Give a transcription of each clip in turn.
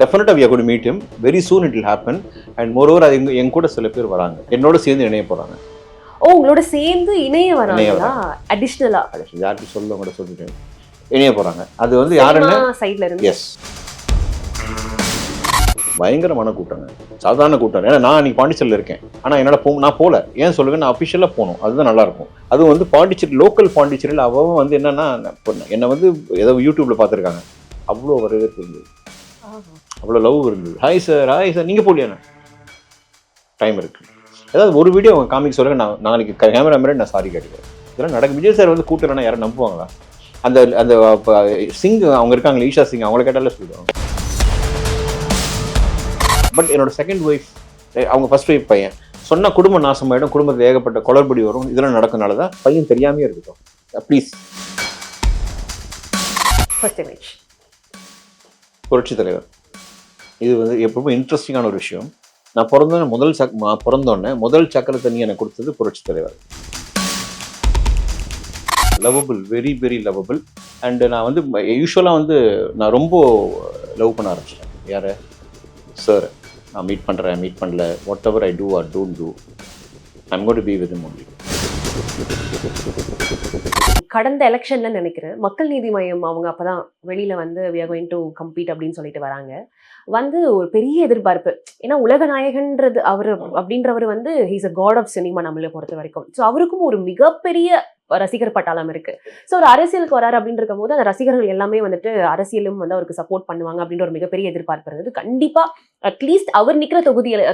டெஃபினட்டாக we are going to meet him very soon. It will happen. And moreover அது என் கூட சில பேர் வராங்க, என்னோட சேர்ந்து இணைய போறாங்க. ஓ, உங்களோட சேர்ந்து இணைய வராங்களா? அடிஷனலா யாருக்கு சொல்ல கூட சொல்லிட்டேன், இணைய போறாங்க. அது வந்து யாருன்னு சைடுல இருந்து. எஸ், பயங்கரமான கூட்டங்க, சாதாரண கூட்டம். ஏன்னா நான் இன்னைக்கு பாண்டிச்சேரியில் இருக்கேன், ஆனால் என்னால் நான் போகல. ஏன் சொல்லுங்க, நான் அஃபிஷியலாக போகணும், அதுதான் நல்லா இருக்கும். அதுவும் வந்து பாண்டிச்சேரி, லோக்கல் பாண்டிச்சேரியில் அவன் வந்து என்னன்னா, என்னை வந்து ஏதோ யூடியூப்ல பார்த்துருக்காங்க, அவ்வளோ வரவேற்பு இருந்தது, அவ்வளோ லவ் இருந்தது. ஹாய் சார், ஹாய் சார், நீங்கள் போலியாண்ணா, டைம் இருக்கு. ஏதாவது ஒரு வீடியோ அவங்க காமிக்க சொல்லுங்க, நான் நாளைக்கு கேமரா மேலே நான் சாரி கேட்டுக்கிறேன். இதெல்லாம் நடக்கும். விஜய் சார் வந்து கூட்டம்னா யாரும் நம்புவாங்களா? அந்த அந்த சிங் அவங்க இருக்காங்களே, ஈஷா சிங், அவங்கள கேட்டாலே சொல்லுவாங்க. பட் என்னோட செகண்ட் ஒய்ஃப், அவங்க ஃபர்ஸ்ட் ஒய்ஃப் பையன் சொன்னா குடும்பம் நாசமாயிடும், குடும்பத்தில் ஏகப்பட்ட குளறுபடி வரும், இதெல்லாம் நடக்கனால தான் பையன் தெரியாமே இருக்கட்டும் ப்ளீஸ். புரட்சி தலைவர், இது வந்து எப்பவுமே இன்ட்ரெஸ்டிங்கான ஒரு விஷயம். நான் பிறந்தோடனே முதல் சக்கர தண்ணி எனக்கு கொடுத்தது புரட்சி தலைவர். Lovable, very very lovable. And நான் வந்து யூஸ்வலாக வந்து நான் ரொம்ப லவ் பண்ண ஆரம்பிச்சிட்டேன். யாரை? சார். நான் மீட் பண்ணல, whatever I do or don't do, I'm going to be with him only. கடந்த எலெக்ஷன்ல நினைக்கிறேன், மக்கள் நீதி மையம் அவங்க அப்பதான் வெளியில வந்து we are going to compete அப்படின்னு சொல்லிட்டு வராங்க. வந்து ஒரு பெரிய எதிர்பார்ப்பு. ஏன்னா உலக நாயகன்றது அவரு அப்படின்றவர் வந்து he's a god of cinema நம்மளை பொறுத்த வரைக்கும். ஸோ அவருக்கும் ஒரு மிகப்பெரிய ரசிகர் பட்டாளம் இருக்கு. ஸோ ஒரு அரசியலுக்கு வராரு அப்படின்னு இருக்கும் போது அந்த ரசிகர்கள் எல்லாமே வந்துட்டு அரசியலும் வந்து அவருக்கு சப்போர்ட் பண்ணுவாங்க அப்படின்ற ஒரு மிகப்பெரிய எதிர்பார்ப்பு இருந்தது. கண்டிப்பா அட்லீஸ்ட் அவர் நிக்கிற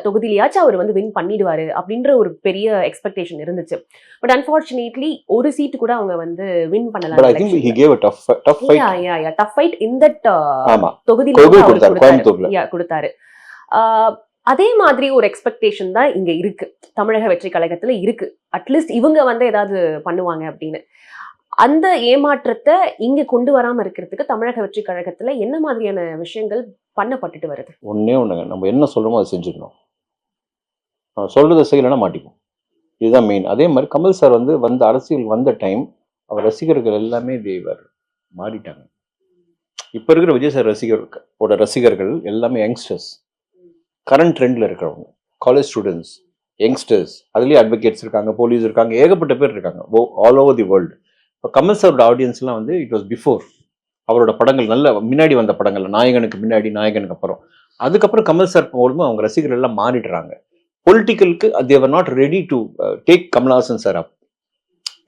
தொகுதியிலேயாச்சும் அவர் வந்து வின் பண்ணிடுவாரு அப்படின்ற ஒரு பெரிய எக்ஸ்பெக்டேஷன் இருந்துச்சு. பட் அன்பார்ச்சுனேட்லி ஒரு சீட்டு கூட அவங்க வந்து வின் பண்ணல. தொகுதியில கொடுத்தாரு. அதே மாதிரி ஒரு எக்ஸ்பெக்டேஷன் தான் இங்க இருக்கு, தமிழக வெற்றி கழகத்துல இருக்கு. அட்லீஸ்ட் இவங்க வந்து ஏதாவது பண்ணுவாங்க அப்படின்னு. அந்த ஏமாற்றத்தை இங்க கொண்டு வராம இருக்கிறதுக்கு தமிழக வெற்றி கழகத்துல என்ன மாதிரியான விஷயங்கள் பண்ணப்பட்டுட்டு வருது? ஒன்னே ஒண்ணுங்க, நம்ம என்ன சொல்றோமோ அதை செஞ்சிடணும். சொல்றதை செய்யலைன்னா மாட்டிப்போம், இதுதான் மெயின். அதே மாதிரி கமல் சார் வந்து அரசியல் வந்த டைம், அவர் ரசிகர்கள் எல்லாமே தேவர் மாறிட்டாங்க. இப்ப இருக்கிற விஜய் சார் ரசிகர்கள் எல்லாமே யங்ஸ்டர்ஸ், கரண்ட் ட்ரெண்டில் இருக்கிறவங்க, காலேஜ் ஸ்டூடெண்ட்ஸ், யங்ஸ்டர்ஸ், அதுலேயே அட்வொகேட்ஸ் இருக்காங்க, போலீஸ் இருக்காங்க, ஏகப்பட்ட பேர் இருக்காங்க ஆல் ஓவர் தி வேர்ல்டு. இப்போ கமல் சாரோட ஆடியன்ஸ்லாம் வந்து இட் வாஸ் பிஃபோர். அவரோட படங்கள் நல்ல முன்னாடி வந்த படங்கள், நாயகனுக்கு முன்னாடி, நாயகனுக்கு அப்புறம். அதுக்கப்புறம் கமல் சார் போகும்போது அவங்க ரசிகர்கள் எல்லாம் மாறிடுறாங்க. பொலிட்டிக்கலுக்கு they were not ready to take Kamal Haasan sir up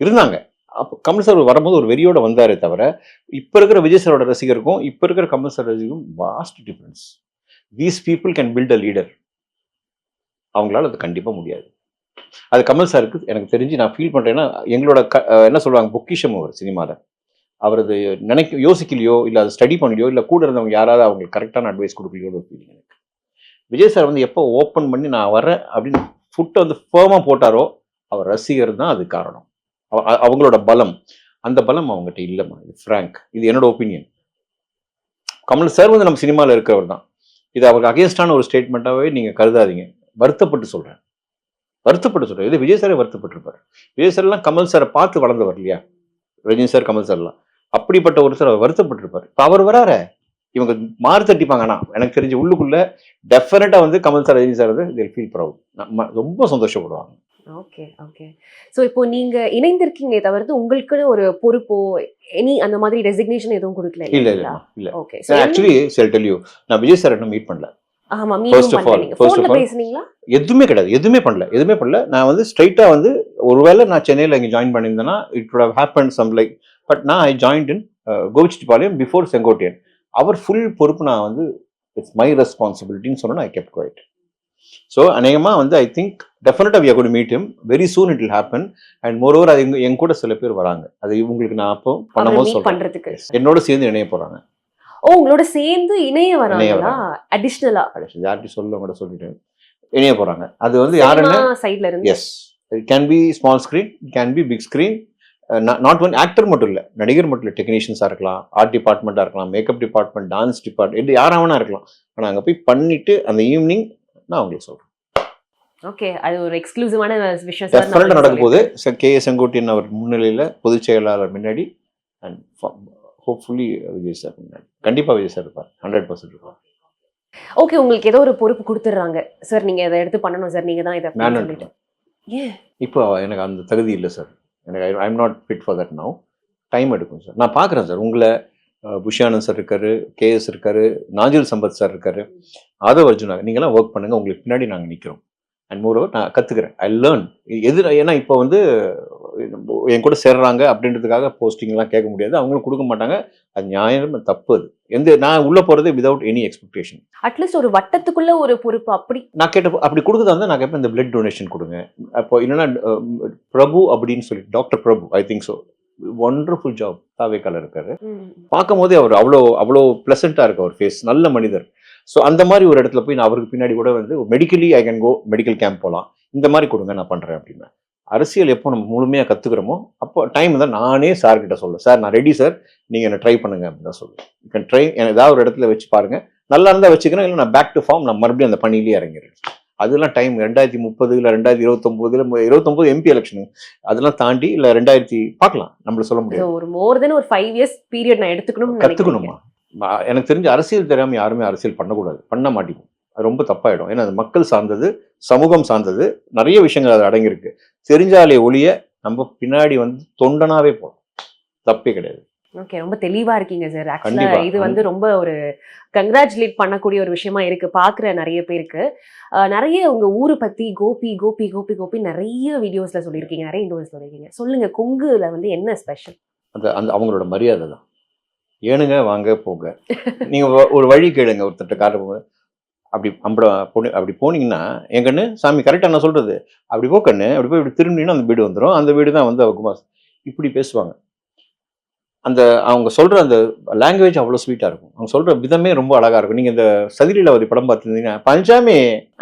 இருந்தாங்க. அப்போ கமல் சார் வரும்போது ஒரு வெறியோட வந்தாரே தவிர, இப்போ இருக்கிற விஜய் சாரோட ரசிகருக்கும் இப்போ இருக்கிற கமல் சார் ரசிகருக்கும் vast difference. These people can build a leader. அவங்களால அது கண்டிப்பாக முடியாது. அது கமல் சாருக்கு எனக்கு தெரிஞ்சு நான் ஃபீல் பண்ணுறேன்னா, எங்களோட என்ன சொல்லுவாங்க, பொக்கிஷம் அவர் சினிமாவில். அவர் அது யோசிக்கலையோ, இல்லை அதை ஸ்டடி பண்ணலையோ, இல்லை கூட இருந்தவங்க யாராவது அவங்களுக்கு கரெக்டான அட்வைஸ் கொடுக்கலையோ ஒரு ஃபீலிங் எனக்கு. விஜய் சார் வந்து எப்போ ஓப்பன் பண்ணி நான் வரேன் அப்படின்னு ஃபுட்டை வந்து ஃபேமாக போட்டாரோ, அவர் ரசிகர் தான் அது காரணம். அவங்களோட பலம், அந்த பலம் அவங்ககிட்ட இல்லைம்மா. இது ஃப்ராங்க், இது என்னோட ஒப்பீனியன். கமல் சார் வந்து நம்ம சினிமாவில் இருக்கிறவர் தான். இது அவருக்கு அகேன்ஸ்டான ஒரு ஸ்டேட்மெண்ட்டாகவே நீங்கள் கருதாதீங்க. வருத்தப்பட்டு சொல்கிறேன். இது விஜய் சாரே வருத்தப்பட்டிருப்பார். விஜய் சார்லாம் கமல் சாரை பார்த்து வளர்ந்தவர் இல்லையா? ரஜினி சார், கமல் சார்லாம் அப்படிப்பட்ட ஒருத்தர் அவர் வருத்தப்பட்டிருப்பார். இப்போ அவர் வராற இவங்க மாறு தட்டிப்பாங்கன்னா, எனக்கு தெரிஞ்ச உள்ளுக்குள்ள டெஃபினட்டாக வந்து கமல் சார், ரஜினி சார் வந்து ஃபீல் ப்ரௌட், ரொம்ப சந்தோஷப்படுவாங்க. Okay okay. ஸோ இப்போ நீங்க இணைந்திருக்கீங்க தவிர்த்து உங்களுக்குன்னு ஒரு பொறுப்போ எனி அந்த மாதிரி ரெசிக்னேஷன் எதுவும் கொடுக்கல? இல்ல. Okay. Actually sell tell you, நான் விஜய் சார் இன்னும் மீட் பண்ணல. ஆமா, மீட் பண்ணீங்க. ஃபோன்ல பேசுனீங்களா? எதுவுமே பண்ணல. நான் வந்து ஸ்ட்ரைட்டா வந்து ஒருவேளை நான் சென்னையில் இங்கே ஜாயின் பண்ணியிருந்தேன்னா it would have happened some like. But நான் I joined in Gobichettipalayam before Sengottaiyan. அவர் ஃபுல் பொறுப்பு நான் வந்து இட்ஸ் மை ரெஸ்பான்சிபிலிட்டின்னு சொன்னா ஐ கெப்ட் குவைட். ஸோ அநேகமாக வந்து ஐ திங்க் டெஃபினட்டாக we are going to meet him very soon. It will happen. And moreover அது என் கூட சில பேர் வராங்க. அது உங்களுக்கு நான் அப்போ பண்ணும்போது சொல்றேன், என்னோட சேர்ந்து இணைய போறாங்க. ஓ, உங்களோட சேர்ந்து இணைய வராங்களா? அடிஷனலா யார்கிட்ட சொல்ல கூட சொல்லிட்டேன், இணைய போறாங்க. அது வந்து யாருன்னா சைடுல இருந்து. Yes, it can be small screen, it can be big screen. Not one actor மட்டும் இல்லை, நடிகர் மட்டும் இல்லை, டெக்னீஷியன்ஸாக இருக்கலாம், ஆர்ட் டிபார்ட்மெண்ட்டாக இருக்கலாம், மேக்கப் டிபார்ட்மெண்ட், டான்ஸ் டிபார்ட்மெண்ட், யாராவனா இருக்கலாம். ஆனால் அங்கே போய் பண்ணிட்டு அந்த ஈவினிங் நான் உங்களுக்கு சொல்றேன். ஓகே, அது ஒரு எக்ஸ்க்ளூசிவான விஷயம் டெஃபினட்டா நடக்கும் போது கே.ஏ. செங்கோட்டையன் அவர் முன்னிலையில் பொதுச் செயலாளர் முன்னாடி அண்ட் ஹோப்ஃபுல்லி விஜய் சார் முன்னாடி கண்டிப்பாக விஜய் சார் இருப்பார், 100% இருப்பார். ஓகே, உங்களுக்கு ஏதோ ஒரு பொறுப்பு கொடுத்துடுறாங்க, சார் நீங்க இதை எடுத்து பண்ணணும் சார், நீங்க தான் இதை நான் சொல்லிட்டு. ஏன் இப்போ எனக்கு அந்த தகுதி இல்லை சார். எனக்கு I am not fit for that now. Time எடுக்கும் சார். நான் பார்க்குறேன் சார். உங்களை புஷியானந்த் சார் இருக்காரு, கேஎஸ் இருக்காரு, நாஜில் சம்பத் சார் இருக்காரு, ஆதவ் அர்ஜுனா, நீங்களாம் ஒர்க் பண்ணுங்க, உங்களுக்கு பின்னாடி நாங்கள் நிற்கிறோம். அண்ட் மோரோவர் நான் கற்றுக்கிறேன், ஐ லேர்ன். ஏன்னா இப்போ வந்து என் கூட சேர்றாங்க அப்படின்றதுக்காக போஸ்டிங்லாம் கேட்க முடியாது, அவங்களும் கொடுக்க மாட்டாங்க. அது நியாயம், தப்பு. அது நான் உள்ளே போகிறது விதவுட் எனி எக்ஸ்பெக்டேஷன். அட்லீஸ்ட் ஒரு வட்டத்துக்குள்ள ஒரு பொறுப்பு அப்படி நான் கேட்ட அப்படி கொடுக்குறதா இருந்தால் நான் கேட்பேன், இந்த பிளட் டொனேஷன் கொடுங்க. அப்போ இல்லைன்னா பிரபு அப்படின்னு சொல்லி, doctor Prabhu, I think so, wonderful job, தாவேக்கால இருக்காரு. பார்க்கும் போதே அவர் அவ்வளோ ப்ளசண்ட்டாக இருக்கு அவர் ஃபேஸ், நல்ல மனிதர். ஸோ அந்த மாதிரி ஒரு இடத்துல போய் நான் அவருக்கு பின்னாடி கூட வந்து medically I can go, medical camp போகலாம், இந்த மாதிரி கொடுங்க நான் பண்ணுறேன் அப்படின்னு. அரசியல் எப்போ நம்ம முழுமையாக கற்றுக்கிறோமோ அப்போ டைம் தான் நானே சார்கிட்ட சொல்லுவேன், சார் நான் ரெடி சார், நீங்கள் என்னை ட்ரை பண்ணுங்க அப்படின்னு தான் சொல்லுவேன். யூ கேன் ட்ரை, ஏதாவது ஒரு இடத்துல வச்சு பாருங்க, நல்லா இருந்தால் வச்சுக்கிறேன், இல்லை நான் பேக் டு ஃபார்ம், நான் மறுபடியும் அந்த பணியிலேயே இறங்கிறேன். அதெல்லாம் டைம் 2030 இல்லை 2029 29 எம்பி எலெக்ஷனு, அதெல்லாம் தாண்டி இல்லை 2000 பார்க்கலாம், நம்மள சொல்ல முடியாது. ஒரு மோர் தென் ஒரு 5 years பீரியட் நான் எடுத்துக்கணும், கற்றுக்கணுமா. எனக்கு தெரிஞ்ச அரசியல் தெரியாமல் யாருமே அரசியல் பண்ணக்கூடாது, பண்ண மாட்டேங்கும், அது ரொம்ப தப்பாயிடும். ஏன்னா அது மக்கள் சார்ந்தது, சமூகம் சார்ந்தது, நிறைய விஷயங்கள் அது அடங்கியிருக்கு. தெரிஞ்சாலே ஒழிய நம்ம பின்னாடி வந்து தொண்டனாவே போகலாம், தப்பே கிடையாது. ஓகே, ரொம்ப தெளிவா இருக்கீங்க சார். ஆக்சுவலா இது வந்து ரொம்ப ஒரு கங்க்ராச்சுலேட் பண்ணக்கூடிய ஒரு விஷயமா இருக்கு பாக்குற நிறைய பேருக்கு. நிறைய உங்க ஊரை பத்தி கோபி கோபி கோபி கோபி நிறைய வீடியோஸ்ல சொல்லியிருக்கீங்க, நிறைய இன்டர்வியூஸ்ல சொல்லியிருக்கீங்க. சொல்லுங்க, கொங்குல வந்து என்ன ஸ்பெஷல்? அந்த அவங்களோட மரியாதை தான். ஏனுங்க வாங்க போங்க, நீங்க ஒரு வழி கேளுங்க, ஒருத்தட்ட காட்டுங்க, அப்படி அப்படி போனீங்கன்னா, என் கண்ணு சாமி கரெக்டாக நான் சொல்றது, அப்படி போ கண்ணு, அப்படி போய் இப்படி திரும்பினீங்கன்னா அந்த வீடு வந்துடும், அந்த வீடு தான் வந்து குமார், இப்படி பேசுவாங்க. அந்த அவங்க சொல்ற அந்த லாங்குவேஜ் அவ்வளோ ஸ்வீட்டா இருக்கும், அவங்க சொல்ற விதமே ரொம்ப அழகா இருக்கும். நீங்க இந்த சதிலீலாவதி படம் பார்த்துருந்தீங்கன்னா, பஞ்சாமி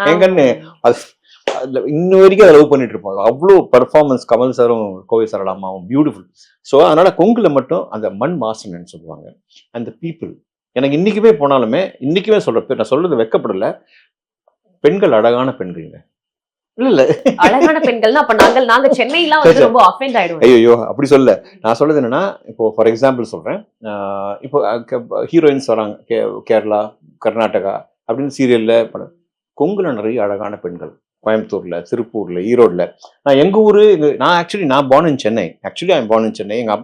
என் கண்ணு, அது இன்ன வரைக்கும் அதை லவ் பண்ணிட்டு இருப்பாங்க. அவ்வளோ பெர்ஃபார்மன்ஸ், கமல் சாரும் கோவை சரளாமாவும் பியூட்டிஃபுல். ஸோ அதனால கொங்குல மட்டும் அந்த மண் வாசனைன்னு சொல்லுவாங்க, அந்த பீப்புள். எனக்கு இன்னைக்குமே போனாலுமே, இன்னைக்குமே சொல்ற, நான் சொல்றது வெக்கப்படல, பெண்கள் அழகான பெண்கள்ங்க. இல்ல அழகான பெண்கள்னா அப்ப நாங்க சென்னையிலாம் வந்து ரொம்ப அஃபெண்ட் ஆயிடுவோம். ஐயோ அப்படி சொல்ல, நான் சொல்றது என்னன்னா, இப்போ ஃபார் எக்ஸாம்பிள் சொல்றேன், இப்போ ஹீரோயின்ஸ் வராங்க, கேரளா, கர்நாடகா அப்படின்னு சீரியல்ல படம், கொங்குல நிறைய அழகான பெண்கள், கோயம்புத்தூர்ல, திருப்பூர்ல, ஈரோடுல. நான் எங்க ஊரு, நான் born in Chennai, I'm born in Chennai. எங்க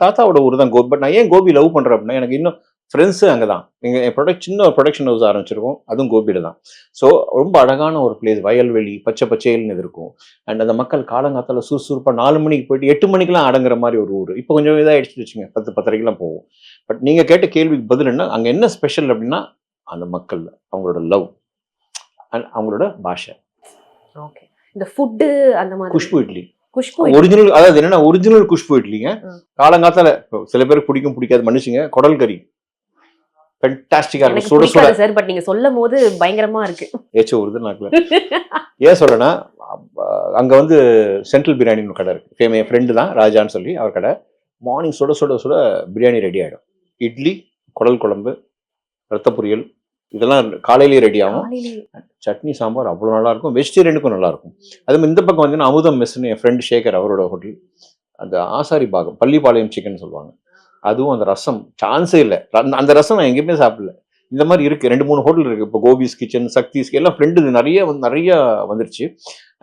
தாத்தாவோட ஊர் தான் கோபி. பட் நான் ஏன் கோபி லவ் பண்றேன் அப்படின்னா, எனக்கு இன்னும் ஃப்ரெண்ட்ஸு அங்கே தான். எங்கள் சின்ன ஒரு ப்ரொடக்ஷன் ஹவுஸ் ஆரம்பிச்சிருக்கோம், அதுவும் கோபியில் தான். ஸோ ரொம்ப அழகான ஒரு பிளேஸ், வயல்வெளி, பச்சை பச்சையல்னு இருக்கும். அண்ட் அந்த மக்கள் காலங்காத்தால சுறுசுறுப்பாக 4 மணிக்கு போயிட்டு 8 மணிக்கெலாம் அடங்குற மாதிரி ஒரு ஊர். இப்போ கொஞ்சம் இதாக அடிச்சுட்டு வச்சுங்க, 10-10:30 போகும். பட் நீங்கள் கேட்ட கேள்விக்கு பதில் என்ன, அங்கே என்ன ஸ்பெஷல் அப்படின்னா, அந்த மக்கள், அவங்களோட லவ் அண்ட் அவங்களோட பாஷை. ஓகே, இந்த ஃபுட்டு அந்த மாதிரி குஷ்பு இட்லி, ஒரிஜினல், அதாவது என்னன்னா ஒரிஜினல் குஷ்பு இட்லிங்க. காலங்காத்தால சில பேருக்கு பிடிக்கும் பிடிக்காது, மன்னிச்சுங்க, குடல் கறி ஃபென்டாஸ்டிக்கா இருக்கும், சுட சுட சார். பட் நீங்க சொல்லும்போது பயங்கரமா இருக்கு, ஏச்சோ வருது நாக்குல. ஏன் சொல்றேன்னா, அங்க வந்து சென்ட்ரல் பிரியாணின்னு கடை இருக்கு, என் ஃப்ரெண்டு தான் ராஜான்னு சொல்லி, அவர் கடை. மார்னிங் சுட சுட சுட பிரியாணி ரெடி ஆகிடும். இட்லி, குடல் குழம்பு, ரத்த பொரியல், இதெல்லாம் காலையிலேயே ரெடி ஆகும். சட்னி சாம்பார் அவ்வளோ நல்லா இருக்கும், வெஜிடேரியனுக்கும் நல்லா இருக்கும். அது மாதிரி இந்த பக்கம் வந்து அமுதம் மெஸ்ன்னு என் ஃப்ரெண்டு சேகர், அவரோட ஹோட்டல், அந்த ஆசாரி பாகம், பள்ளிப்பாளையம் சிக்கன் சொல்லுவாங்க, அதுவும் அந்த ரசம் சான்ஸே இல்லை. அந்த ரசம் நான் எங்கேயுமே சாப்பிடல. இந்த மாதிரி இருக்கு, 2-3 ஹோட்டல் இருக்கு. இப்போ கோபிஸ் கிச்சன், சக்திஸ், எல்லாம் ஃப்ரெண்டு நிறைய வந்துருச்சு.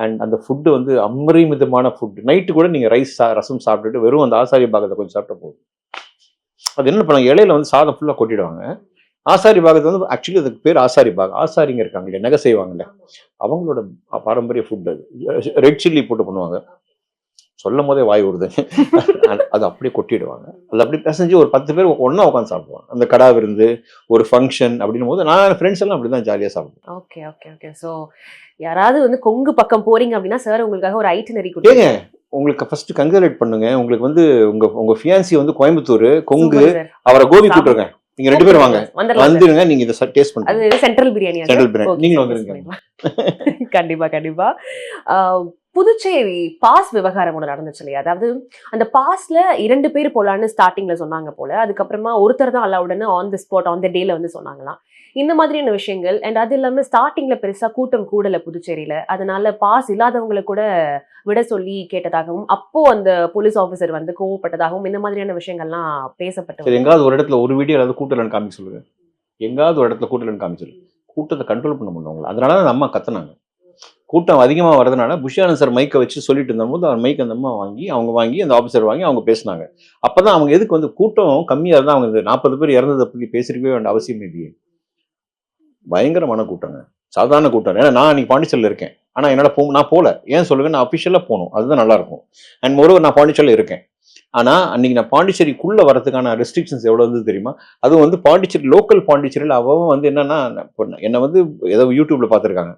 அண்ட் அந்த ஃபுட்டு வந்து அமரிமிதமான ஃபுட். நைட்டு கூட நீங்கள் ரசம் சாப்பிட்டுட்டு வெறும் அந்த ஆசாரி பாகத்தை கொஞ்சம் சாப்பிட்ட போதும். அது என்ன பண்ணாங்க, இலையில வந்து சாதம் ஃபுல்லாக கொட்டிடுவாங்க. ஆசாரி பாகத்தை வந்து ஆக்சுவலி அதுக்கு பேர் ஆசாரி பாகம். ஆசாரிங்க இருக்காங்க இல்லையா, நகை செய்வாங்கல்ல, அவங்களோட பாரம்பரிய ஃபுட் அது. ரெட் சில்லி போட்டு பண்ணுவாங்க, சொல்லும் போதே வாய் வருது. அது அப்படியே கொட்டிடுவாங்க. அது அப்படி பிசைஞ்சு ஒரு 10 பேர் ஒன்றா உட்காந்து சாப்பிடுவாங்க. அந்த கடா விருந்து, ஒரு ஃபங்க்ஷன் அப்படின்னும் போது நான் ஃப்ரெண்ட்ஸ் எல்லாம் அப்படி தான் ஜாலியாக சாப்பிடுவோம். Okay okay okay. ஸோ யாராவது வந்து கொங்கு பக்கம் போறீங்க அப்படின்னா சார் உங்களுக்காக ஒரு ஐட்டினரி கொடுங்க. உங்களுக்கு ஃபர்ஸ்ட் கங்க்ராச்சுலேட் பண்ணுங்க. உங்களுக்கு வந்து உங்க ஃபியான்சி வந்து கோயம்புத்தூர், கொங்கு, அவரை கோபி கூட்டுருங்க. நீங்க 2 பேரும் வாங்க, வந்துருங்க, நீங்க இதை டேஸ்ட் பண்ணுங்க. அது சென்ட்ரல் பிரியாணி, நீங்களும் வந்துருங்க. கண்டிப்பா கண்டிப்பா. புதுச்சேரி பாஸ் விவகாரம் ஒன்று நடந்துச்சு இல்லையா, அதாவது அந்த பாஸ்ல 2 பேர் போலான்னு ஸ்டார்டிங்ல சொன்னாங்க போல, அதுக்கப்புறமா ஒருத்தர் தான் அலவுடுன்னு on the spot on the டேல வந்து சொன்னாங்களாம். இந்த மாதிரியான விஷயங்கள். அண்ட் அது இல்லாம ஸ்டார்டிங்ல பெருசா கூட்டம் கூடல புதுச்சேரியில, அதனால பாஸ் இல்லாதவங்களை கூட விட சொல்லி கேட்டதாகவும், அப்போ அந்த போலீஸ் ஆஃபீஸர் வந்து கோவப்பட்டதாகவும், இந்த மாதிரியான விஷயங்கள்லாம் பேசப்பட்டது. எங்காவது ஒரு இடத்துல ஒரு வீடியோ ஏதாவது கூட்டலன்னு காமிக்க சொல்லுங்க, எங்காவது ஒரு இடத்துல கூட்டலன்னு காமிச்சிரு. கூட்டத்தை கண்ட்ரோல் பண்ண முடியல அவங்கள. அதனால தான் அம்மா கத்துனாங்க. கூட்டம் அதிகமாக வரதுனால புஷி ஆனந்த் சார் மைக்கை வச்சு சொல்லிட்டு இருந்தபோது அவர் மைக் அந்த அம்மா வாங்கி அந்த ஆஃபீஸர் வாங்கி அவங்க பேசினாங்க. அப்பதான் அவங்க எதுக்கு வந்து கூட்டம் கம்மியாக இருந்தால் அவங்க 40 பேர் இறந்ததை பற்றி பேசிருக்கவே வேண்டிய அவசியம் இல்லையே. பயங்கரமான கூட்டங்க, சாதாரண கூட்டம். ஏன்னா நான் அன்னைக்கு பாண்டிச்சேரியில் இருக்கேன். ஆனால் என்னால் நான் போகல. ஏன் சொல்லுவேன், நான் அஃபிஷியலாக போகணும், அதுதான் நல்லா இருக்கும். அண்ட் மொரோவர் நான் பாண்டிச்சேரியில் இருக்கேன். ஆனால் அன்னைக்கு நான் பாண்டிச்சேரிக்குள்ளே வரதுக்கான ரெஸ்ட்ரிக்ஷன்ஸ் எவ்வளோ வந்து தெரியுமா? அது வந்து பாண்டிச்சேரி லோக்கல் பாண்டிச்சேரியில் அவன் வந்து என்னன்னா என்னை வந்து ஏதோ யூடியூப்ல பார்த்துருக்காங்க.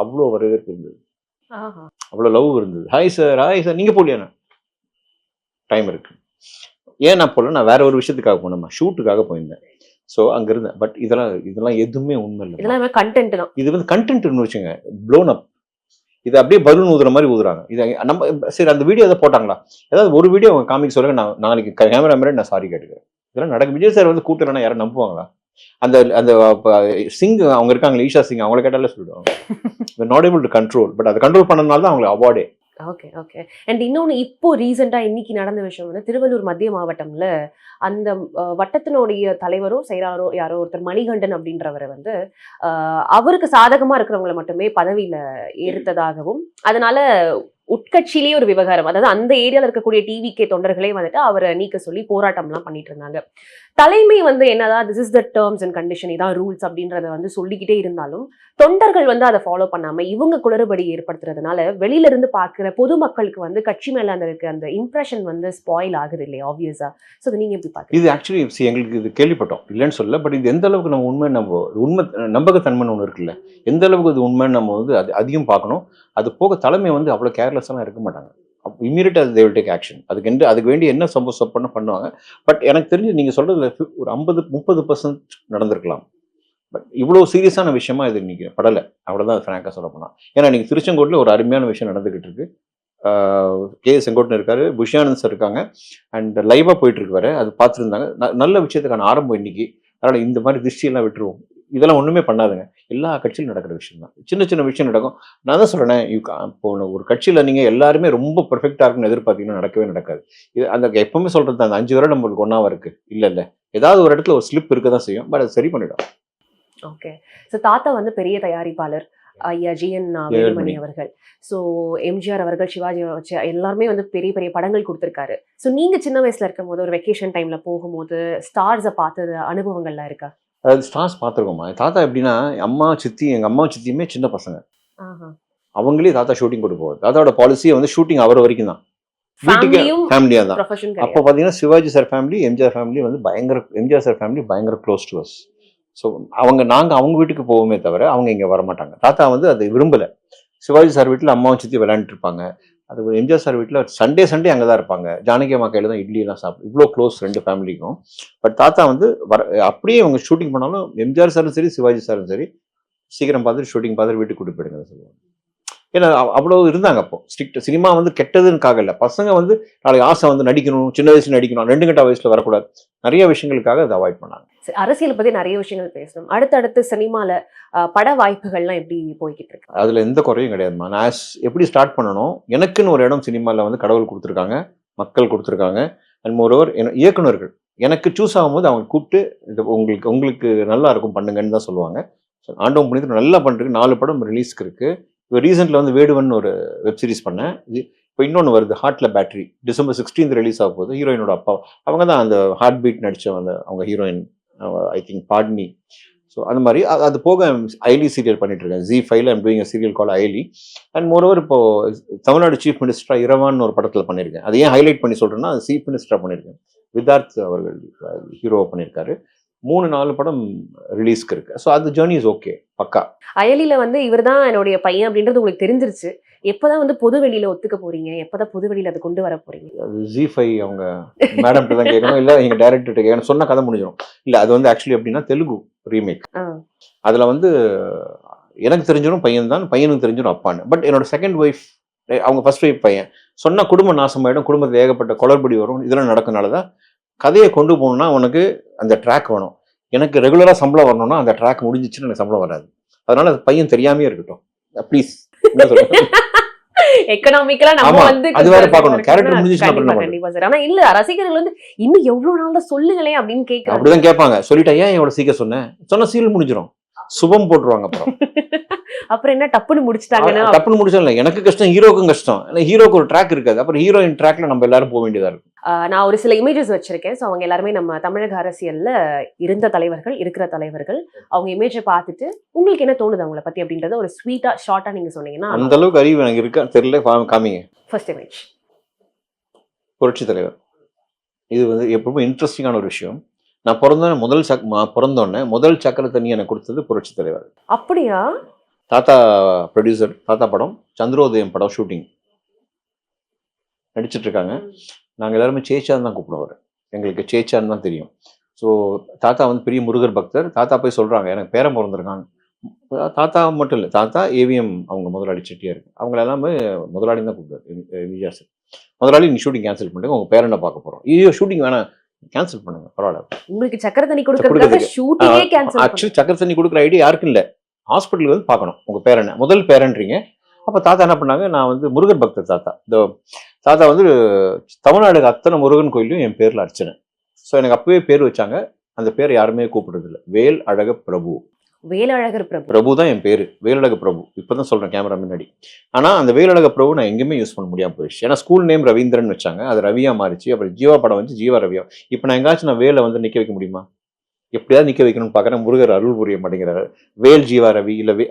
அவ்வளோ வரவேற்பு இருந்தது, அவ்வளோ லவ் இருந்தது. ஹாய் சார் நீங்கள் போலியாண்ணா, டைம் இருக்கு. ஏன் நான் போல, நான் வேற ஒரு விஷயத்துக்காக போனேன், ஷூட்டுக்காக போயிருந்தேன். ஸோ அங்கே இருந்தேன். பட் இதெல்லாம் எதுவுமே உண்மை இல்லை. இதெல்லாம் கண்டென்ட் தான். இது வந்து கண்டென்ட்னு வச்சுங்க, ப்ளோன் அப். இது அப்படியே பலூன் ஊதுற மாதிரி ஊதுறாங்க. இதை நம்ம சரி அந்த வீடியோ எதை போட்டாங்களா, ஏதாவது ஒரு வீடியோ அவங்க காமிக்க சொல்லுங்க, நான் நாளைக்கு கேமராமேன் நான் சாரி கேட்டுக்கிறேன். இதெல்லாம் நடக்கும். விஜய் சார் வந்து கூட்டம்னா யாரும் நம்புவாங்களா? அந்த அந்த சிங் அவங்க இருக்காங்க, ஈஷா சிங், அவங்கள கேட்டாலே சொல்லிடுவாங்க not able to control. But அதை கண்ட்ரோல் பண்ணனால தான் அவங்களுக்கு அவார்டே. Okay okay. அண்ட் இன்னொன்று இப்போ ரீசெண்டாக இன்னைக்கு நடந்த விஷயம் வந்து திருவள்ளூர் மத்திய மாவட்டம்ல அந்த வட்டத்தினுடைய தலைவரோ செயலாளரோ யாரோ ஒருத்தர் மணிகண்டன் அப்படின்றவரை வந்து அவருக்கு சாதகமாக இருக்கிறவங்களை மட்டுமே பதவியில் ஏறுத்ததாகவும் அதனால உட்கட்சியிலேயே ஒரு விவகாரம், அதாவது அந்த ஏரியாவில் இருக்கக்கூடிய டிவிகே தொண்டர்களே வந்துட்டு அவரை நீக்க சொல்லி போராட்டம்லாம் பண்ணிட்டு இருந்தாங்க. தலைமை வந்து என்னதான் this is the terms and condition, இதான் ரூல்ஸ் அப்படின்றத வந்து சொல்லிக்கிட்டே இருந்தாலும் தொண்டர்கள் வந்து அதை ஃபாலோ பண்ணாம இவங்க குளறுபடி ஏற்படுத்துறதுனால வெளியில இருந்து பார்க்குற பொதுமக்களுக்கு வந்து கட்சி மேல அந்த இம்ப்ரெஷன் வந்து ஸ்பாயில் ஆகுது இல்லையா, ஆப்வியஸா. ஸோ அதை நீங்க எப்படி பார்க்குறீங்க? இது ஆக்சுவலி எங்களுக்கு இது கேள்விப்பட்டோம், இல்லைன்னு சொல்ல. பட் இது எந்த அளவுக்கு நம்ம உண்மை நம்பகத்தன்மைன்னு ஒன்று இருக்குல்ல, எந்த அளவுக்கு இது உண்மைன்னு நம்ம வந்து அது அதிகம் பார்க்கணும். அது போக தலைமை வந்து அவ்வளோ கேர்லெஸ்ஸாக இருக்க மாட்டாங்க. இமீடியட்டாக தே வில் டேக் ஆக்ஷன். அதுக்கு வேண்டி என்ன சம்பவம் பண்ணுவாங்க. பட் எனக்கு தெரிஞ்சு நீங்கள் சொல்கிறதுல ஒரு 50-30% நடந்திருக்கலாம். பட் இவ்வளோ சீரியஸான விஷயமா இது இன்னைக்கு படலை, அவ்வளோதான் ஃப்ராங்காக சொல்ல போனால். ஏன்னா நீங்கள் திருச்செங்கோட்டில் ஒரு அருமையான விஷயம் நடந்துக்கிட்டு இருக்கு. கே செங்கோட்டன் இருக்காரு, புஷி ஆனந்த் சார் இருக்காங்க, அண்ட் லைவாக போயிட்டு இருக்கு வர, அது பார்த்துருந்தாங்க. நல்ல விஷயத்துக்கான ஆரம்பம் இன்னைக்கு. அதனால் இந்த மாதிரி திருஷ்டியெல்லாம் விட்டுருவோம். இதெல்லாம் ஒன்றுமே பண்ணாதுங்க. எல்லா கட்சியிலும் நடக்கிற விஷயம் தான். சின்ன விஷயம் நடக்கும். நான் தான் சொல்கிறேன், இப்போ ஒரு கட்சியில் நீங்கள் எல்லாருமே ரொம்ப பெர்ஃபெக்டாக இருக்குன்னு எதிர்பார்த்தீங்கன்னா நடக்கவே நடக்காது. இது அந்த எப்பவுமே சொல்கிறது தான், அந்த 5 வருடம் நம்மளுக்கு ஒன்றாவா இருக்கு இல்லை ஏதாவது ஒரு இடத்துல ஒரு ஸ்லிப் இருக்க தான் செய்யும். பட் அது சரி பண்ணிடும். ஓகே. ஸோ தாத்தா வந்து பெரிய தயாரிப்பாளர் ஐயா ஜிஎன் வேலுமணி அவர்கள். ஸோ எம்ஜிஆர் அவர்கள், சிவாஜி வச்சு எல்லாருமே வந்து பெரிய பெரிய படங்கள் கொடுத்துருக்காரு. ஸோ நீங்கள் சின்ன வயசுல இருக்கும் போது ஒரு வெக்கேஷன் டைம்ல போகும்போது ஸ்டார்ஸை பார்த்தது அனுபவங்கள்லாம் இருக்கா? அதாவது ஸ்டார்ஸ் பார்த்துருக்கோமா. தாத்தா எப்படின்னா எங்கள் அம்மா சித்தியுமே சின்ன பசங்க. அவங்களே தாத்தா ஷூட்டிங் போட்டு போவார். தாத்தாவோட பாலிசியை வந்து ஷூட்டிங் அவர் வரைக்கும் தான், வீட்டுக்கு ஃபேமிலியாக தான். அப்போ பார்த்தீங்கன்னா Sivaji sir family, MGR family வந்து எம்ஜிஆர் சார் ஃபேமிலி பயங்கர க்ளோஸ் டு அஸ். ஸோ நாங்கள் அவங்க வீட்டுக்கு போவோமே தவிர அவங்க இங்கே வரமாட்டாங்க. தாத்தா வந்து அதை விரும்பலை. சிவாஜி சார் வீட்டில் அம்மாவும் சித்தி விளையாண்டுட்டு இருப்பாங்க. அது எம்ஜிஆர் சார் வீட்டில் சண்டே அங்கே தான் இருப்பாங்க. ஜானகி அம்மா கையில் தான் இட்லியெல்லாம் சாப்பிடும். இவ்வளோ க்ளோஸ் 2 ஃபேமிலிக்கும். பட் தாத்தா வந்து அப்படியே அவங்க ஷூட்டிங் பண்ணாலும் எம்ஜிஆர் சாரும் சரி சிவாஜி சாரும் சரி சீக்கிரம் பார்த்துட்டு ஷூட்டிங் பார்த்துட்டு வீட்டுக்கு கூட்டிட்டு போயிடுங்க சொல்லுவாங்க. ஏன்னா அவ்வளோ இருந்தாங்க. அப்போ ஸ்ட்ரிக்ட். சினிமா வந்து கெட்டதுக்காக இல்லை, பசங்க வந்து நாளைக்கு ஆசை வந்து நடிக்கணும், சின்ன வயசுல நடிக்கணும், 2 கட்ட வயசுல வரக்கூடாது, நிறைய விஷயங்களுக்காக அதை அவாய்ட் பண்ணாங்க. அரசியலை பத்தி நிறைய விஷயங்கள் பேசணும். அடுத்தடுத்து சினிமால பட வாய்ப்புகள்லாம் எப்படி போய்கிட்டு இருக்கு? அதுல எந்த குறையும் கிடையாதுமா. நான் எப்படி ஸ்டார்ட் பண்ணணும், எனக்குன்னு ஒரு இடம் சினிமாவில் வந்து கடவுள் கொடுத்துருக்காங்க, மக்கள் கொடுத்துருக்காங்க. அண்ட் மோரோவர் இயக்குநர்கள் எனக்கு சூஸ் ஆகும்போது அவங்க கூப்பிட்டு இது உங்களுக்கு நல்லா இருக்கும் பண்ணுங்கன்னு தான் சொல்லுவாங்க. ஆண்டவன் புண்ணியத்தில் நல்லா பண்ணுறதுக்கு 4 படம் ரிலீஸ்க்கு இருக்கு. இப்போ ரீசெண்டில் வந்து வேடுவன் ஒரு வெப் சீரிஸ் பண்ணேன். இப்போ இன்னொன்று வருது, ஹார்ட்ல பேட்டரி, டிசம்பர் 16 ரிலீஸ் ஆக போகுது. ஹீரோயினோட அப்பா அவங்க தான் அந்த ஹார்ட் பீட் நடித்த அவங்க ஹீரோயின், ஐ திங்க் பாட்னி. ஸோ அந்த மாதிரி அது போக ஐலி சீரியல் பண்ணிட்டு இருக்கேன். Z5 I'm doing serial call Ayali. And moreover இப்போ தமிழ்நாடு சீஃப் மினிஸ்டரா இரவான்னு ஒரு படத்தில் பண்ணியிருக்கேன். அதை ஏன் ஹைலைட் பண்ணி சொல்றேன்னா, அது சீஃப் மினிஸ்டரா பண்ணியிருக்கேன். விதார்த் அவர்கள் ஹீரோவை பண்ணியிருக்காரு. 3-4 படம் ரிலீஸ்க்கு இருக்கு. ஸோ அது ஜேர்னி இஸ் ஓகே, பக்கா. அயலில வந்து இவர் தான் என்னுடைய பையன் அப்படின்றது உங்களுக்கு தெரிஞ்சிருச்சு. எப்பதான் வந்து பொது வெளியில ஒத்துக்க போறீங்க? எப்பதான் பொது வெளியில அதை கொண்டு வர போறீங்க? அது Z5 அவங்க மேடம் தான் கேட்கணும், இல்ல எங்க டைரக்டர் கேட்கணும். சொன்ன கதை முடிஞ்சிடும். இல்ல அது வந்து ஆக்சுவலி எப்படின்னா தெலுங்கு ரீமேக். அதுல வந்து எனக்கு தெரிஞ்சிடும் பையன் தான், பையனுக்கு தெரிஞ்சிடும் அப்பான்னு. பட் என்னோட செகண்ட் ஒய்ஃப், அவங்க ஃபர்ஸ்ட் ஒய்ஃப் பையன் சொன்னா குடும்பம் நாசமாயிடும், குடும்பத்தில் ஏகப்பட்ட குளறுபடி வரும், இதெல்லாம் நடக்கனாலதான் கதையை கொண்டு போகணும்னா உனக்கு அந்த ட்ராக் வேணும். எனக்கு ரெகுலரா சம்பளம் வரணும்னா அந்த ட்ராக் முடிஞ்சிச்சுன்னு எனக்கு சம்பளம் வராது. அதனால பையன் தெரியாமே இருக்கட்டும் ப்ளீஸ். எக்கனாமிக்கலா நம்ம வந்து அது வேற பார்க்கணும். கேரக்டர் முடிஞ்சிச்சுன்னா கண்டிப்பா சார். ஆனா இல்ல, ரசிகர்கள் வந்து இன்னும் எவ்வளவு நாள் தான் சொல்லுங்களேன் அப்படின்னு கேட்கறாங்க. அப்படிதான் கேட்பாங்க. சொல்லிட்டா ஏன் எவ்வளவு சீக்கிரம் சொன்ன சீரியல் முடிஞ்சிடும். சுபம் போட்டுருவாங்க அப்புறம். அப்புறம் என்ன டப்புன்னு முடிச்சிட்டாங்கன்னா டப்புன்னு முடிச்சா இல்லை, எனக்கு கஷ்டம், ஹீரோக்கும் கஷ்டம். ஏன்னா ஹீரோக்கு ஒரு ட்ராக் இருக்காது. அப்புறம் ஹீரோயின் ட்ராக்ல நம்ம எல்லாரும் போக வேண்டியதா இருக்கும். நான் ஒரு சில இமேஜஸ் வச்சிருக்கேன். ஸோ அவங்க எல்லாருமே நம்ம தமிழக அரசியல்ல இருந்த தலைவர்கள், இருக்கிற தலைவர்கள். அவங்க இமேஜை பார்த்துட்டு உங்களுக்கு என்ன தோணுது அவங்கள பத்தி அப்படின்றத ஒரு ஸ்வீட்டா ஷார்ட்டா நீங்க சொன்னீங்கன்னா. அந்த அளவுக்கு அறிவு எனக்கு இருக்கா தெரியல, காமிங்க. ஃபர்ஸ்ட் இமேஜ் புரட்சி தலைவர். இது வந்து எப்பவுமே இன்ட்ரெஸ்டிங்கான ஒரு விஷயம். நான் பிறந்தோடனே முதல் சக்கரை தண்ணி எனக்கு கொடுத்தது புரட்சி தலைவர். அப்படியா? தாத்தா ப்ரொடியூசர், தாத்தா படம், சந்திரோதயம் படம் ஷூட்டிங் நடிச்சிட்டு இருக்காங்க. நாங்கள் எல்லாருமே சேச்சான்னு தான் கூப்பிடுவார். எங்களுக்கு சேச்சான்னு தான் தெரியும். ஸோ தாத்தா வந்து பெரிய முருகர் பக்தர். தாத்தா போய் சொல்கிறாங்க எனக்கு பேரன் பிறந்திருக்காங்க. தாத்தா மட்டும் இல்லை, தாத்தா ஏவிஎம் அவங்க முதலாளி செட்டியார், அவங்கள எல்லாமே முதலாளின்னு தான் கூப்பிடுவார். விஜயா சார், முதலாளி நீ ஷூட்டிங் கேன்சல் பண்ணுங்க, உங்கள் பேரனை பார்க்க போகிறோம். ஐயோ ஷூட்டிங் வேணாம், கேன்சல் பண்ணுங்க, பரவாயில்ல. உங்களுக்கு சக்கரை தண்ணி கொடுக்கறதுக்கு ஷூட்டிங்கே கேன்சல். ஆக்சுவலி சக்கரை தண்ணி கொடுக்குற ஐடியா யாருக்கும் இல்லை. ஹாஸ்பிட்டலுக்கு வந்து பார்க்கணும் உங்கள் பேரனை, முதல் பேரன்றீங்க. அப்போ தாத்தா என்ன பண்ணாங்க, நான் வந்து முருகர் பக்தர் தாத்தா. இந்த தாத்தா வந்து தமிழ்நாடுக்கு அத்தனை முருகன் கோயிலையும் என் பேரில் அர்ச்சனை. ஸோ எனக்கு அப்பவே பேர் வச்சாங்க. அந்த பேர் யாருமே கூப்பிடுறது இல்லை. வேல் அழக பிரபு. வேலழகர் பிரபு. பிரபு தான் என் பேரு, வேலழக பிரபு. இப்போதான் சொல்றேன் கேமரா முன்னாடி. ஆனா அந்த வேலழக பிரபு நான் எங்கேயுமே யூஸ் பண்ண முடியாம போயிடுச்சு. ஏன்னா ஸ்கூல் நேம் ரவீந்திரன் வச்சாங்க, அது ரவியா மாறிச்சு. அப்புறம் ஜீவா படம் வந்து ஜீவா ரவியா. இப்போ நான் எங்காச்சும் நான் வேலை வந்து நிக்க வைக்க முடியுமா? எப்படியாவது நிக்க வைக்கணும்னு பார்க்குறேன். முருகர் அருள் புரிய மாட்டேங்கிறாரு. வேல் ஜீவா ரவி இல்லை,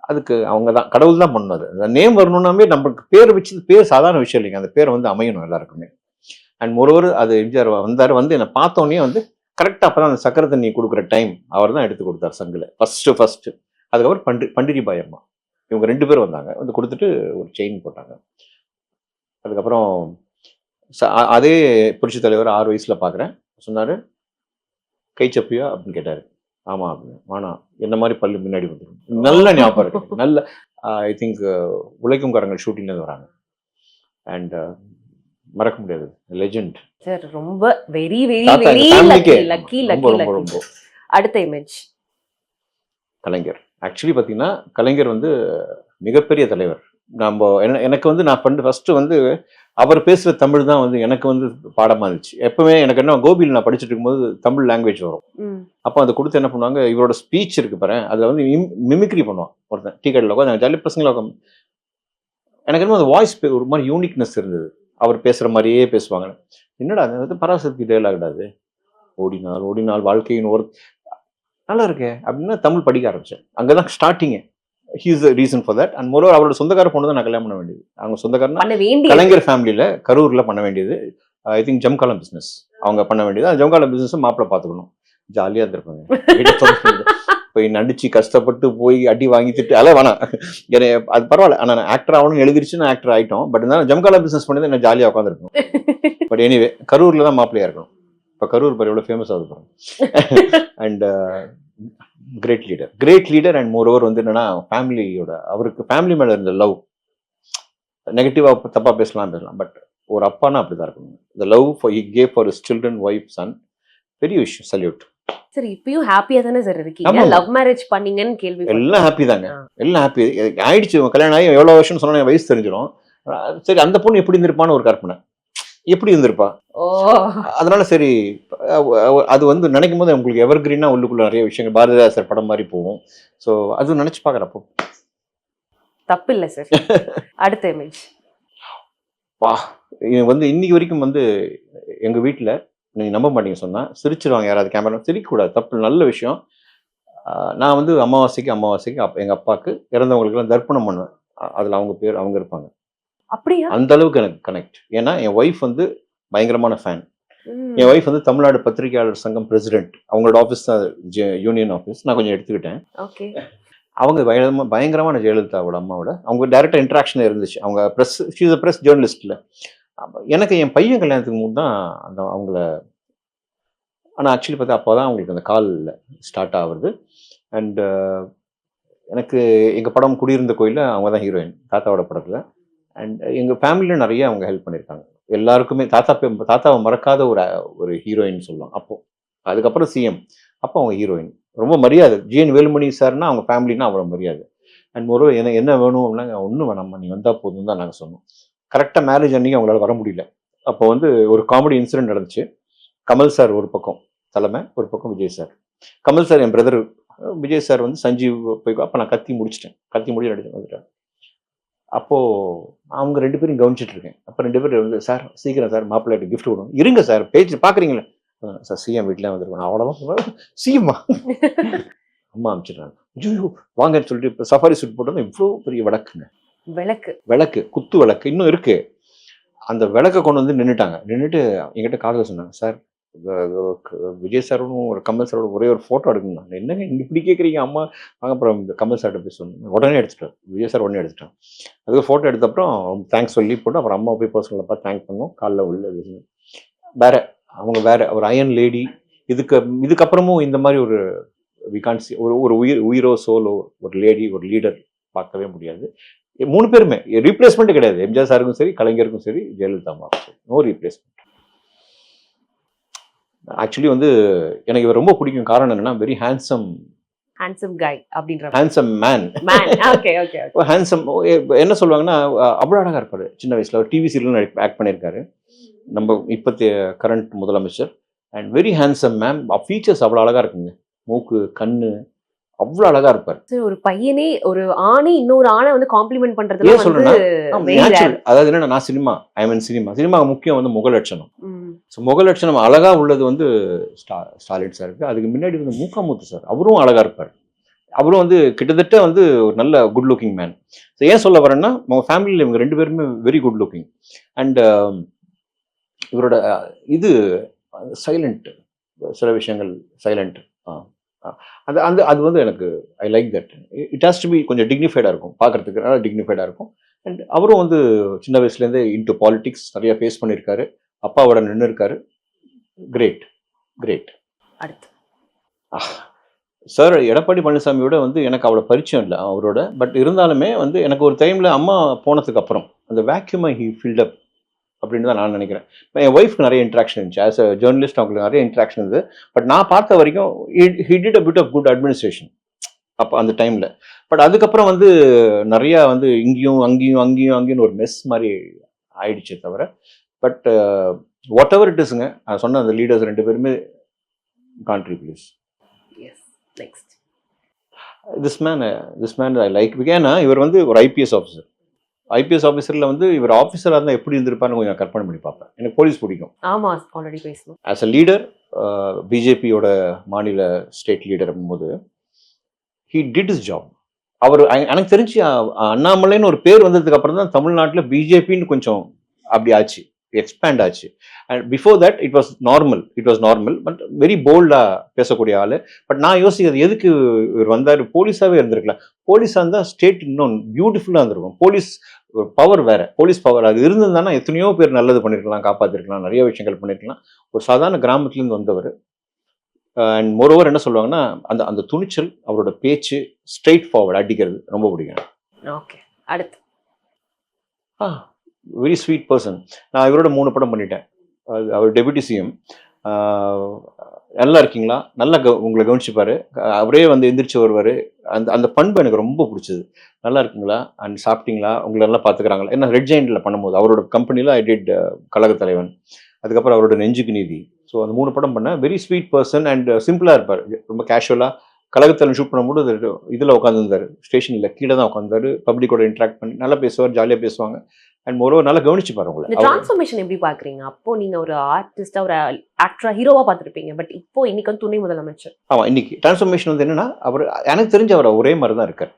அதுக்கு அவங்க தான் கடவுள் தான் பண்ணது. அந்த நேம் வரணும்னாமே நம்மளுக்கு பேர் வச்சு, பேர் சாதாரண விஷயம் இல்லைங்க, அந்த பேர் வந்து அமையணும் எல்லாருக்குமே. அண்ட் ஒருவர் அது எம்ஜிஆர் வந்தார், வந்து என்னை பார்த்தோன்னே வந்து கரெக்டாக அப்போ தான் அந்த சக்கரை தண்ணி கொடுக்குற டைம் அவர் தான் எடுத்து கொடுத்தார் சங்கில் ஃபர்ஸ்ட்டு. அதுக்கப்புறம் பண்டிரி பாய் அம்மா, இவங்க 2 பேர் வந்தாங்க, வந்து கொடுத்துட்டு ஒரு செயின் போட்டாங்க. அதுக்கப்புறம் அதே புரட்சி தலைவர் 6 வயசுல பார்க்குறேன். சொன்னார் கை சப்பியா அப்படின்னு கேட்டார். ஆமா அப்படின்னு. ஆனா என்ன மாதிரி பல்லு முன்னாடி வந்துடும். நல்ல ஞாபகம் இருக்கு. நல்ல ஐ திங்க் உழைக்கும் காரங்கள் ஷூட்டிங்லேருந்து வராங்க. அண்ட் மறக்க முடியாது, லெஜெண்ட் சார். ரொம்ப very very very lucky lucky lucky. அடுத்த இமேஜ் கலைஞர். ஆக்சுவலி பார்த்தீங்கன்னா கலைஞர் வந்து மிகப்பெரிய தலைவர். நம்ம எனக்கு வந்து நான் ஃபர்ஸ்ட் வந்து அவர் பேசுகிற தமிழ் தான் வந்து எனக்கு வந்து பாடமாக இருந்துச்சு. எப்பவுமே எனக்கு என்ன, கோபியில் நான் படிச்சுட்டு இருக்கும்போது தமிழ் லாங்குவேஜ் வரும். அப்போ அதை கொடுத்து என்ன பண்ணுவாங்க, இவரோட ஸ்பீச் இருக்கு பாரு, அதில் வந்து மிமிக்ரி பண்ணுவான் ஒருத்தன். டீ கடையில் உட்காந்து ஜாலி பசங்களை உட்காந்து, எனக்கு என்ன அந்த வாய்ஸ் ஒரு மாதிரி யூனிக்னஸ் இருந்தது. அவர் பேசுகிற மாதிரியே பேசுவாங்க. என்னடா அது வந்து பராசக்தி டைலாக்டாது, ஓடினால் ஓடினால் வாழ்க்கையின் ஒரு நல்லா இருக்கே அப்படின்னா தமிழ் படிக்க ஆரம்பித்தேன். அங்கே தான் starting. He is the reason for that. And moreover அவரோட சொந்தக்கார பொண்ணு தான் நான் கல்யாணம் பண்ண வேண்டியது. அவங்க சொந்தக்காரனா கலைஞர் ஃபேமிலியில் கரூரில் பண்ண வேண்டியது. ஐ திங்க் ஜம்காலம் பிஸ்னஸ் அவங்க பண்ண வேண்டியது. அந்த ஜம்காலம் பிஸ்னஸ் மாப்பிள்ளை பார்த்துக்கணும். ஜாலியாக இருந்திருப்பாங்க. போய் நடிச்சு கஷ்டப்பட்டு போய் அடி வாங்கிட்டு அதெல்லாம் வேணாம், அது பரவாயில்ல. ஆனால் நான் ஆக்டர் ஆகணும்னு எழுதிருச்சு, நான் ஆக்டர் ஆகிட்டோம். பட் இருந்தாலும் ஜம்காலம் பிஸ்னஸ் பண்ணி தான் நான் ஜாலியாக உட்காந்துருக்கணும். பட் எனிவே கரூரில் தான் மாப்பிள்ளையாக இருக்கணும். இப்போ கரூர் பாரு எவ்வளோ ஃபேமஸ் ஆகுது பாருங்க. And great leader. And moreover வந்து என்னன்னா ஃபேமிலியோட, அவருக்கு ஃபேமிலி மேல இருந்த லவ். நெகட்டிவா தப்பா பேசலாம், பட் ஒரு அப்பானா அப்படிதான் இருக்கணும். the love he gave for his children, wife, son, பெரிய விஷயம். சல்யூட். சரி, இப்பயும் ஹாப்பியா தானே சார் இருக்கீங்க? லவ் மேரேஜ் பண்ணீங்கன்னு கேள்வி. எல்லாம் ஹாப்பி தாங்க, எல்லாம் ஹாப்பி ஆயிடுச்சு. கல்யாணம் ஆகி எவ்வளவு வருஷம் சொன்னா வயசு தெரிஞ்சிடும். சரி, அந்த பொண்ணு எப்படி இருந்திருப்பான்னு ஒரு கற்பனை, எப்படி இருந்திருப்பா. அதனால சரி, அது வந்து நினைக்கும் போது உங்களுக்கு எவர் கிரீனா உள்ளுக்குள்ள நிறைய விஷயங்கள் பாரதிதாசர் படம் மாதிரி போகும். ஸோ அது நினைச்சு பாக்குறப்போ தப்பு இல்லை சார். அடுத்த இமேஜ் வா, வந்து இன்னைக்கு வரைக்கும் வந்து எங்க வீட்டுல நீங்க நம்ப மாட்டீங்க சொன்னா சிரிச்சிருவாங்க யாராவது. கேமரா சிரிக்கக்கூடாது, தப்பு, நல்ல விஷயம். நான் வந்து அமாவாசைக்கு எங்க அப்பாவுக்கு இறந்தவங்களுக்கு எல்லாம் தர்ப்பணம் பண்ணுவேன். அதுல அவங்க இருப்பாங்க. அப்படியா? அந்த அளவுக்கு எனக்கு கனெக்ட். ஏன்னா என் ஒய்ஃப் வந்து பயங்கரமான ஃபேன். என் ஒய்ஃப் வந்து தமிழ்நாடு பத்திரிகையாளர் சங்கம் பிரசிடென்ட். அவங்களோட ஆஃபீஸ் தான் யூனியன் ஆஃபீஸ். நான் கொஞ்சம் எடுத்துக்கிட்டேன். அவங்க பயங்கரமான ஜெயலலிதாவோட அம்மாவோட அவங்க டைரக்டா இன்ட்ராக்ஷன் இருந்துச்சு. அவங்க ப்ரெஸ் ஜேர்னலிஸ்ட்ல. எனக்கு என் பையன் கல்யாணத்துக்கு முன் தான் அந்த அவங்கள, ஆனால் ஆக்சுவலி பார்த்தா அப்போ தான் அவங்களுக்கு அந்த கால் ஸ்டார்ட் ஆகுது. அண்ட் எனக்கு எங்கள் படம் குடியிருந்த கோயிலில் அவங்க தான் ஹீரோயின், தாத்தாவோட படத்தில். அண்ட் எங்கள் ஃபேமிலியில் நிறைய அவங்க ஹெல்ப் பண்ணியிருக்காங்க எல்லாருக்குமே. தாத்தாவை மறக்காத ஒரு ஹீரோயின் சொல்லலாம். அப்போது அதுக்கப்புறம் சிஎம், அப்போ அவங்க ஹீரோயின் ரொம்ப மரியாதை. ஜிஎன் வேலுமணி சார்னா அவங்க ஃபேமிலினா அவ்வளோ மரியாதை. அண்ட் மொரோவர் என்ன வேணும் அப்படின்னா, ஒன்றும் வேணாம்மா நீ வந்தால் போதும் தான் நாங்கள் சொன்னோம். கரெக்டாக மேரேஜ் அன்றைக்கி அவங்களால வர முடியல. அப்போ வந்து ஒரு காமெடி இன்சிடென்ட் நடந்துச்சு. கமல் சார் ஒரு பக்கம் தலைமை, ஒரு பக்கம் விஜய் சார். கமல் சார் என் பிரதர், விஜய் சார் வந்து சஞ்சீவ் போய் அப்போ நான் கத்தி முடிச்சு நடிச்சு வந்துட்டேன். அப்போது அவங்க 2 பேரும் கவனிச்சிட்டு இருக்கேன். அப்போ 2 பேர் வந்து சார் சீக்கிரம் சார் மாப்பிள்ளைக்கு கிஃப்ட் கொடுக்கணும். இருங்க சார் பேச்சு பார்க்குறீங்களே சார் சிஎம் வீட்டில் வந்துருக்கணும் அவ்வளோதான். சிஎம்மா அம்மா அனுப்பிச்சிடுறாங்க. ஐயோ வாங்கன்னு சொல்லிட்டு இப்போ சஃபாரி சூட் போட்டோம். இவ்வளோ பெரிய விளக்கு குத்து விளக்கு இன்னும் இருக்கு. அந்த விளக்கை கொண்டு வந்து நின்றுட்டு என்கிட்ட காலையில் சொன்னாங்க, சார் விஜய் சாரோடும் ஒரு கமல் சாரோட ஒரே ஒரு ஃபோட்டோ எடுக்கணும். என்னங்க இங்கே இப்படி கேட்குறீங்க அம்மா வாங்க. அப்புறம் கமல் சார்கிட்ட போய் சொன்னேன். உடனே எடுத்துட்டேன். விஜய் சார் உடனே எடுத்துட்டேன். அதுக்கு ஃபோட்டோ எடுத்தப்புறம் தேங்க்ஸ் சொல்லி போட்டு அப்புறம் அம்மா போய் பர்சனலாக பார்த்து தேங்க் பண்ணோம். காலைல உள்ள வேற அவங்க வேற ஒரு அயன் லேடி. இதுக்கப்புறமும் இந்த மாதிரி ஒரு விகான்சி ஒரு உயிரோ சோலோ ஒரு லேடி ஒரு லீடர் பார்க்கவே முடியாது. 3 பேருமே ரீப்ளேஸ்மெண்ட் கிடையாது. எம்ஜிஆர் சாருக்கும் சரி, கலைஞருக்கும் சரி, ஜெயலலிதா அம்மாவுக்கும் சரி, நோ ரீப்ளேஸ்மெண்ட். ஆக்சுவலி வந்து எனக்கு இவர் ரொம்ப பிடிக்கும். காரணம் என்னன்னா வெரி ஹேண்ட்சம் கை அப்படின்ற ஹேண்ட்சம் மேன். ஹேண்ட்சம் என்ன சொல்லுவாங்கன்னா அவ்வளோ அழகா இருப்பாரு. சின்ன வயசுல ஒரு டிவி சீரியல் ஆக்ட் பண்ணியிருக்காரு. நம்ம இப்போத்தைய கரண்ட் முதலமைச்சர். And very handsome ma'am. Features அவ்வளோ அழகா இருக்குங்க. மூக்கு, கண்ணு அவ்வளோ அழகா இருப்பார். ஒரு பையனே ஒரு ஆணை இன்னொரு ஆணை வந்து காம்ப்ளிமெண்ட் பண்றது ஏன் சொல்றேன்னா அதாவது என்னன்னா நான் சினிமா முக்கியம் வந்து முகலட்சணம். முகலட்சணம் அழகா உள்ளது வந்து ஸ்டாலின் சாருக்கு. அதுக்கு முன்னாடி வந்து மூக்காமுத்து சார் அவரும் அழகா இருப்பார். அவரும் வந்து கிட்டத்தட்ட வந்து ஒரு நல்ல குட் லுக்கிங் மேன். ஏன் சொல்ல வரேன்னா அவங்க ஃபேமிலியில் இவங்க 2 பேருமே வெரி குட் லுக்கிங். அண்ட் இவரோட இது சைலண்ட், சில விஷயங்கள் சைலண்ட். அது வந்து எனக்கு I like that. It has to be கொஞ்சம் டிக்னிஃபைடாக இருக்கும், பார்க்குறதுக்கு நல்லா டிக்னிஃபைடாக இருக்கும். அண்ட் அவரும் வந்து சின்ன வயசுலேருந்தே இன்டு பாலிடிக்ஸ் நிறையா ஃபேஸ் பண்ணியிருக்காரு. அப்பாவோட நின்று இருக்காரு. கிரேட். அடுத்து சார் எடப்பாடி பழனிசாமியோட வந்து எனக்கு அவ்வளோ பரிச்சயம் இல்லை அவரோட. பட் இருந்தாலுமே வந்து எனக்கு ஒரு டைமில் அம்மா போனதுக்கு அப்புறம் அந்த வேக்யூமை ஹி ஃபில்ட் அப் அப்படின்னு தான் நான் நினைக்கிறேன். என் ஒய்ஃப்க்கு நிறைய இன்ட்ராக்ஷன் இருந்துச்சு. ஆஸ் அ ஜேர்னலிஸ்ட் அவங்களுக்கு நிறைய இன்ட்ராக்ஷன் இருந்தது. பட் நான் பார்த்த வரைக்கும் he did a bit of good administration அப்போ அந்த டைமில். பட் அதுக்கப்புறம் வந்து நிறையா வந்து அங்கேயும் ஒரு மெஸ் மாதிரி ஆயிடுச்சே தவிர. பட் வாட் எவர் இட் இஸ்ங்க, நான் சொன்ன அந்த லீடர்ஸ் 2 பேருமே country please. This man I like. ஏன்னா இவர் வந்து ஒரு ஐபிஎஸ் ஆஃபீஸரில் வந்து இவர் ஆஃபீஸராக இருந்தால் எப்படி இருந்திருப்பாருன்னு கொஞ்சம் கற்பனை பண்ணி பார்ப்பேன். எனக்கு போலீஸ் பிடிக்கும். ஆமாம், ஆல்ரெடி பேசணும். ஆஸ் அ லீடர், பிஜேபியோட மாநில ஸ்டேட் லீடர் இருக்கும்போது ஹி டிட் இஸ் ஜாப். அவர் எனக்கு தெரிஞ்சு அண்ணாமலைன்னு ஒரு பேர் வந்ததுக்கு அப்புறம் தான் தமிழ்நாட்டில் பிஜேபின்னு கொஞ்சம் அப்படி ஆச்சு, எக்ஸ்பேண்ட் ஆச்சு. And before that it was normal. But very போல்டாக பேசக்கூடிய ஆள். பட் நான் யோசிக்கிறது எதுக்கு இவர் வந்தார், போலீஸாகவே இருந்திருக்கலாம். போலீஸாக இருந்தால் ஸ்டேட் இன்னும் பியூட்டிஃபுல்லாக இருந்திருக்கும். போலீஸ் பவர் வேற, போலீஸ் பவர் அது இருந்ததுன்னா எத்தனையோ பேர் நல்லது பண்ணியிருக்கலாம், காப்பாற்றிருக்கலாம், நிறைய விஷயங்கள் பண்ணியிருக்கலாம். ஒரு சாதாரண கிராமத்துலேருந்து வந்தவர். அண்ட் மோரோவர் என்ன சொல்லுவாங்கன்னா அந்த துணிச்சல், அவரோட பேச்சு, ஸ்ட்ரெயிட் ஃபார்வர்ட் அடிக்கிறது ரொம்ப பிடிக்கும். ஓகே, அடுத்து வெரி ஸ்வீட் பர்சன். நான் இவரோட 3 படம் பண்ணிட்டேன். அவர் டெபுட்டி சிஎம். நல்லா இருக்கீங்களா, நல்லா உங்களை கவனிச்சுப்பாரு. அவரே வந்து எந்திரிச்சு வருவார். அந்த பண்பு எனக்கு ரொம்ப பிடிச்சது. நல்லா இருக்கீங்களா அண்ட் சாப்பிட்டீங்களா, உங்களை நல்லா பார்த்துக்கிறாங்களா. ஏன்னா ரெட் ஜெயிண்டில் பண்ணும்போது அவரோட கம்பெனியில் ஐ டிட் கழக தலைவன். அதுக்கப்புறம் அவரோட நெஞ்சுக்கு நீதி. ஸோ அந்த 3 படம் பண்ணேன். வெரி ஸ்வீட் பர்சன் அண்ட் சிம்பிளாக இருப்பார். ரொம்ப கேஷுவலாக கழகத்தில் ஷூட் பண்ணும்போது இதில் உட்காந்துருந்தார், ஸ்டேஷனில் கீழே தான் உட்காந்தாரு. பப்ளிக்கோட இன்ட்ராக்ட் பண்ணி நல்லா பேசுவார், ஜாலியாக பேசுவாங்க. அண்ட் மோரோவர் நல்லா கவனிச்சுப்பாரு உங்களை. இந்த டிரான்ஸ்ஃபர்மேஷன் எப்படி பார்க்குறீங்க? அப்போ நீங்கள் ஒரு ஆர்டிஸ்டாக ஒரு ஆக்டராக ஹீரோவாக பார்த்துருப்பீங்க. பட் இப்போ இன்னைக்கு வந்து துணை முதலமைச்சர். ஆமாம், இன்னைக்கு டிரான்ஸ்ஃபர்மேஷன் வந்து என்னன்னா, அவர் எனக்கு தெரிஞ்ச அவர் ஒரே மாதிரி தான் இருக்கார்.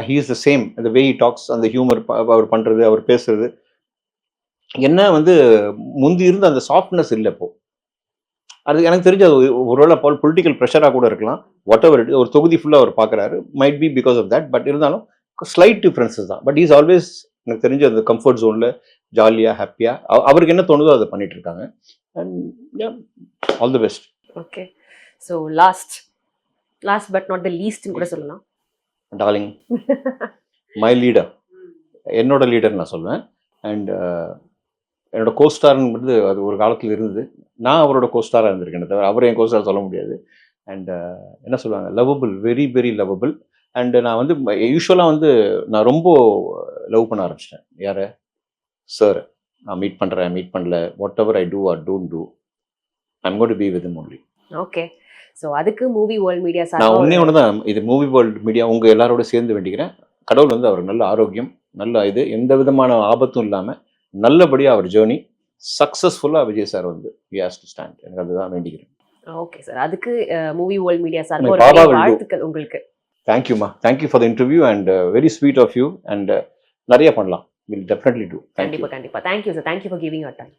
He is the same. அந்த வே ஹி டாக்ஸ், அந்த ஹியூமர் அவர் பண்ணுறது, அவர் பேசுறது என்ன வந்து முந்தி இருந்த அந்த சாஃப்ட்னஸ் இல்லை இப்போ. அது எனக்கு தெரிஞ்ச ஒருவேளை பொலிட்டிக்கல் ப்ரெஷராக கூட இருக்கலாம். வாட் எவர் ஒரு தொகுதி ஃபுல்லாக அவர் பார்க்குறாரு. Might be because of that. But இருந்தாலும் ஸ்லைட் டிஃப்ரென்சஸ் தான். பட் இஸ் ஆல்வேஸ் எனக்கு தெரிஞ்ச அந்த கம்ஃபர்ட் ஜோனில் ஜாலியாக ஹாப்பியாக அவருக்கு என்ன தோணுதோ அதை பண்ணிட்டு இருக்காங்க. And all the best. Okay, so last but not the லீஸ்ட்னு கூட சொல்லலாம். டார்லிங், மை லீடர், என்னோட லீடர் நான் சொல்வேன். அண்ட் என்னோட கோஸ்டார்ன்றது அது ஒரு காலத்தில் இருந்தது. நான் அவரோட கோஸ்டாராக இருந்திருக்கேன் தவிர அவர் என் கோஸ்டார் சொல்ல முடியாது. அண்ட் என்ன சொல்லுவாங்க, lovable, very very lovable. And நான் வந்து யூஸ்வலாக வந்து நான் ரொம்ப லவ் பண்ண ஆரம்பிச்சிட்டேன். யாரை? சார். நான் மீட் பண்ணல, whatever I do or don't do, I'm going to be with him only. Okay, so அதுக்கு மூவி வேர்ல்ட் மீடியா நான் சார் ஒண்ணே ஒன்று தான், இது மூவி வேர்ல்ட் மீடியா உங்கள் எல்லாரோட சேர்ந்து வேண்டிக்கிறேன். கடவுள் வந்து அவர் நல்ல ஆரோக்கியம், நல்ல இது, எந்த விதமான ஆபத்தும் இல்லாமல் நல்லபடியாக அவர் ஜேர்னி சக்ஸஸ்ஃபுல்லாக விஜய் சார் வந்து he has to stand. எனக்கு அதுதான் வேண்டிக்கிறேன். Okay sir. அதுக்கு movie world media sir My ஒரு Baba பெரிய will do. வாழ்த்துக்கள் உங்களுக்கு. தேங்க்யூம்மா, thank you for the interview and very sweet of you and நிறைய பண்ணலாம். Will definitely do. கண்டிப்பா கண்டிப்பா. Thank you sir. Thank you for giving your time.